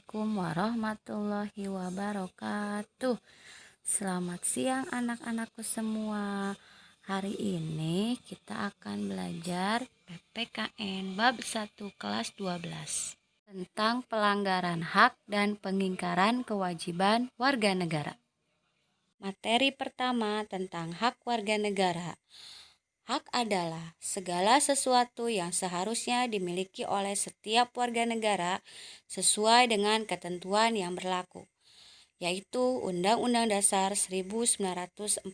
Assalamualaikum warahmatullahi wabarakatuh. Selamat siang anak-anakku semua. Hari ini kita akan belajar PPKN bab 1 kelas 12 tentang pelanggaran hak dan pengingkaran kewajiban warga negara. Materi pertama tentang hak warga negara. Hak adalah segala sesuatu yang seharusnya dimiliki oleh setiap warga negara sesuai dengan ketentuan yang berlaku, yaitu Undang-Undang Dasar 1945.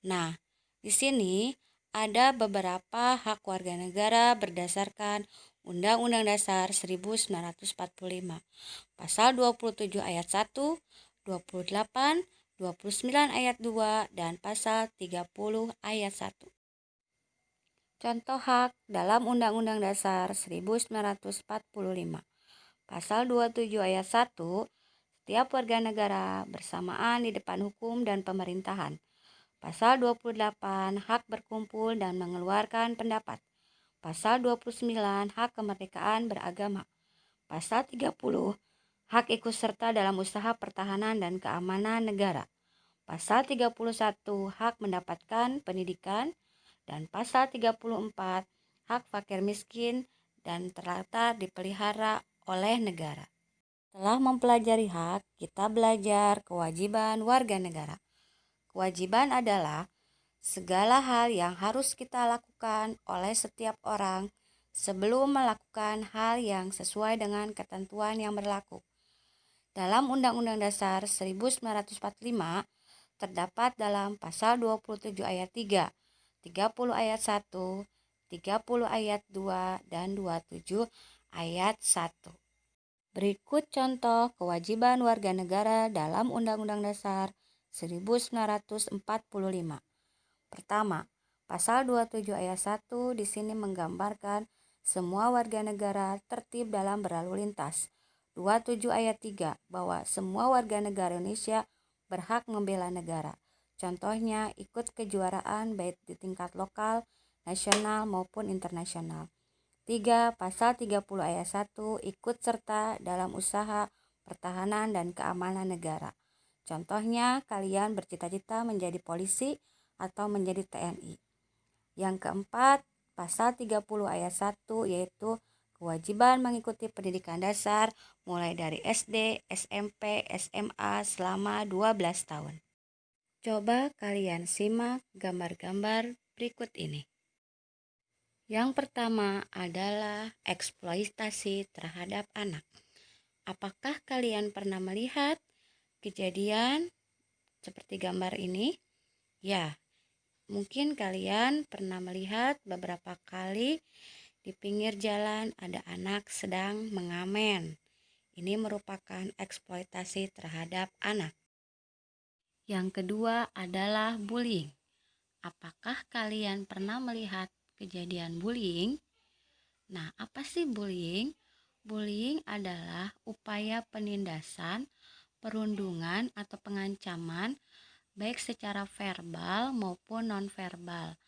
Nah, di sini ada beberapa hak warga negara berdasarkan Undang-Undang Dasar 1945. Pasal 27 ayat 1, 28, 29 ayat 2, dan pasal 30 ayat 1. Contoh hak dalam Undang-Undang Dasar 1945. Pasal 27 ayat 1, setiap warga negara bersamaan di depan hukum dan pemerintahan. Pasal 28, hak berkumpul dan mengeluarkan pendapat. Pasal 29, hak kemerdekaan beragama. Pasal 30, hak ikut serta dalam usaha pertahanan dan keamanan negara. Pasal 31, hak mendapatkan pendidikan. Dan pasal 34, hak fakir miskin dan terlantar dipelihara oleh negara. Setelah mempelajari hak, kita belajar kewajiban warga negara. Kewajiban adalah segala hal yang harus kita lakukan oleh setiap orang sebelum melakukan hal yang sesuai dengan ketentuan yang berlaku. Dalam Undang-Undang Dasar 1945 terdapat dalam pasal 27 ayat 3, 30 ayat 1, 30 ayat 2, dan 27 ayat 1. Berikut contoh kewajiban warga negara dalam Undang-Undang Dasar 1945. Pertama, pasal 27 ayat 1 di sini menggambarkan semua warga negara tertib dalam berlalu lintas. 27 ayat 3 bahwa semua warga negara Indonesia berhak membela negara. Contohnya ikut kejuaraan baik di tingkat lokal, nasional maupun internasional. 3. Pasal 30 ayat 1 ikut serta dalam usaha pertahanan dan keamanan negara. Contohnya kalian bercita-cita menjadi polisi atau menjadi TNI. Yang keempat, pasal 30 ayat 1 yaitu kewajiban mengikuti pendidikan dasar mulai dari SD, SMP, SMA selama 12 tahun. Coba kalian simak gambar-gambar berikut ini. Yang pertama adalah eksploitasi terhadap anak. Apakah kalian pernah melihat kejadian seperti gambar ini? Ya, mungkin kalian pernah melihat beberapa kali di pinggir jalan ada anak sedang mengamen. Ini merupakan eksploitasi terhadap anak. Yang kedua adalah bullying. Apakah kalian pernah melihat kejadian bullying? Nah, apa sih bullying? Bullying adalah upaya penindasan, perundungan atau pengancaman baik secara verbal maupun nonverbal,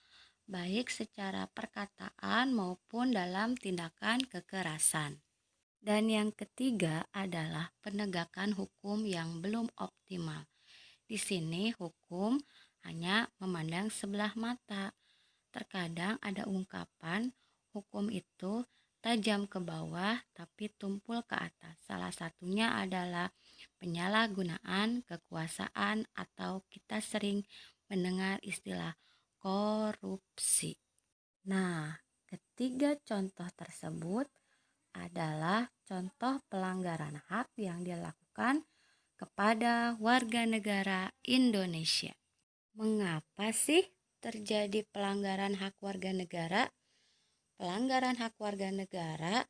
baik secara perkataan maupun dalam tindakan kekerasan. Dan yang ketiga adalah penegakan hukum yang belum optimal. Di sini hukum hanya memandang sebelah mata. Terkadang ada ungkapan hukum itu tajam ke bawah tapi tumpul ke atas. Salah satunya adalah penyalahgunaan kekuasaan atau kita sering mendengar istilah korupsi. Nah, ketiga contoh tersebut adalah contoh pelanggaran hak yang dilakukan kepada warga negara Indonesia. Mengapa sih terjadi pelanggaran hak warga negara? Pelanggaran hak warga negara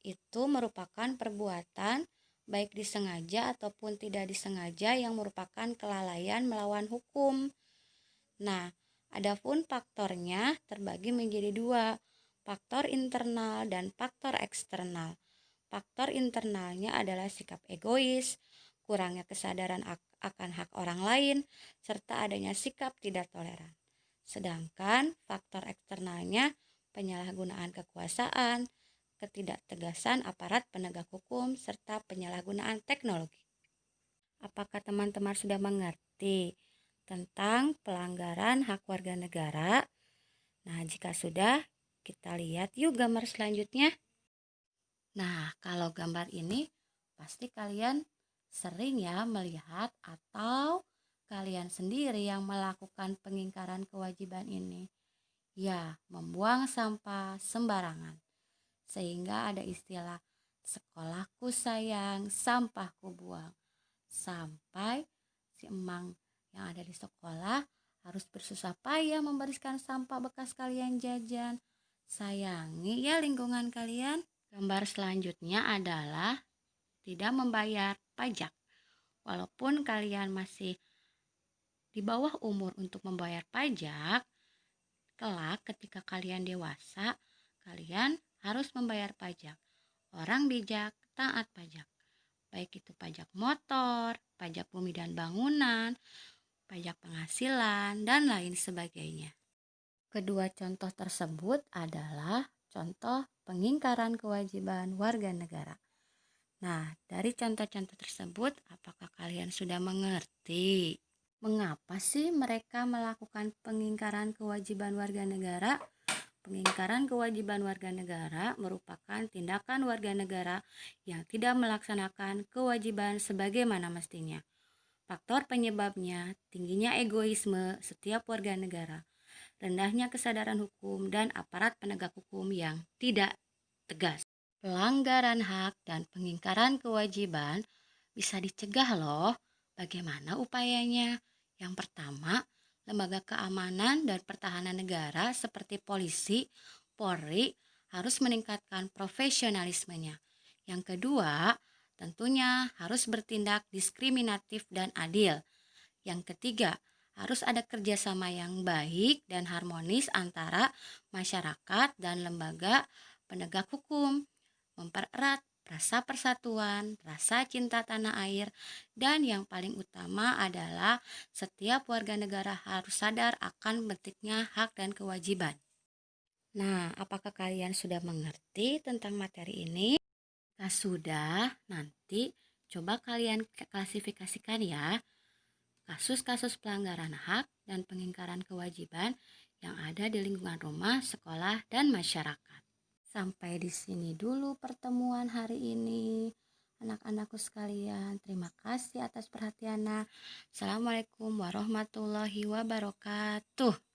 itu merupakan perbuatan baik disengaja ataupun tidak disengaja yang merupakan kelalaian melawan hukum. Nah, adapun faktornya terbagi menjadi dua, faktor internal dan faktor eksternal. Faktor internalnya adalah sikap egois, kurangnya kesadaran akan hak orang lain, serta adanya sikap tidak toleran. Sedangkan faktor eksternalnya penyalahgunaan kekuasaan, ketidaktegasan aparat penegak hukum, serta penyalahgunaan teknologi. Apakah teman-teman sudah mengerti tentang pelanggaran hak warga negara? Nah, jika sudah, kita lihat yuk gambar selanjutnya. Nah, kalau gambar ini pasti kalian sering ya melihat atau kalian sendiri yang melakukan pengingkaran kewajiban ini. Ya, membuang sampah sembarangan. Sehingga ada istilah sekolahku sayang, sampahku buang. Sampai si emang yang ada di sekolah harus bersusah payah membersihkan sampah bekas kalian jajan. Sayangi ya lingkungan kalian. Gambar selanjutnya adalah tidak membayar pajak. Walaupun kalian masih di bawah umur untuk membayar pajak, kelak ketika kalian dewasa, kalian harus membayar pajak. Orang bijak taat pajak. Baik itu pajak motor, pajak bumi dan bangunan, pajak penghasilan, dan lain sebagainya. Kedua contoh tersebut adalah contoh pengingkaran kewajiban warga negara. Nah, dari contoh-contoh tersebut, apakah kalian sudah mengerti mengapa sih mereka melakukan pengingkaran kewajiban warga negara? Pengingkaran kewajiban warga negara merupakan tindakan warga negara yang tidak melaksanakan kewajiban sebagaimana mestinya. Faktor penyebabnya tingginya egoisme setiap warga negara, rendahnya kesadaran hukum dan aparat penegak hukum yang tidak tegas. Pelanggaran hak dan pengingkaran kewajiban bisa dicegah loh. Bagaimana upayanya? Yang pertama, lembaga keamanan dan pertahanan negara seperti polisi, Polri harus meningkatkan profesionalismenya. Yang kedua, tentunya harus bertindak diskriminatif dan adil. Yang ketiga, harus ada kerjasama yang baik dan harmonis antara masyarakat dan lembaga penegak hukum, mempererat rasa persatuan, rasa cinta tanah air, dan yang paling utama adalah setiap warga negara harus sadar akan pentingnya hak dan kewajiban. Nah, apakah kalian sudah mengerti tentang materi ini? Jika sudah, nanti coba kalian klasifikasikan ya kasus-kasus pelanggaran hak dan pengingkaran kewajiban yang ada di lingkungan rumah, sekolah, dan masyarakat. Sampai di sini dulu pertemuan hari ini. Anak-anakku sekalian, terima kasih atas perhatiannya. Assalamualaikum warahmatullahi wabarakatuh.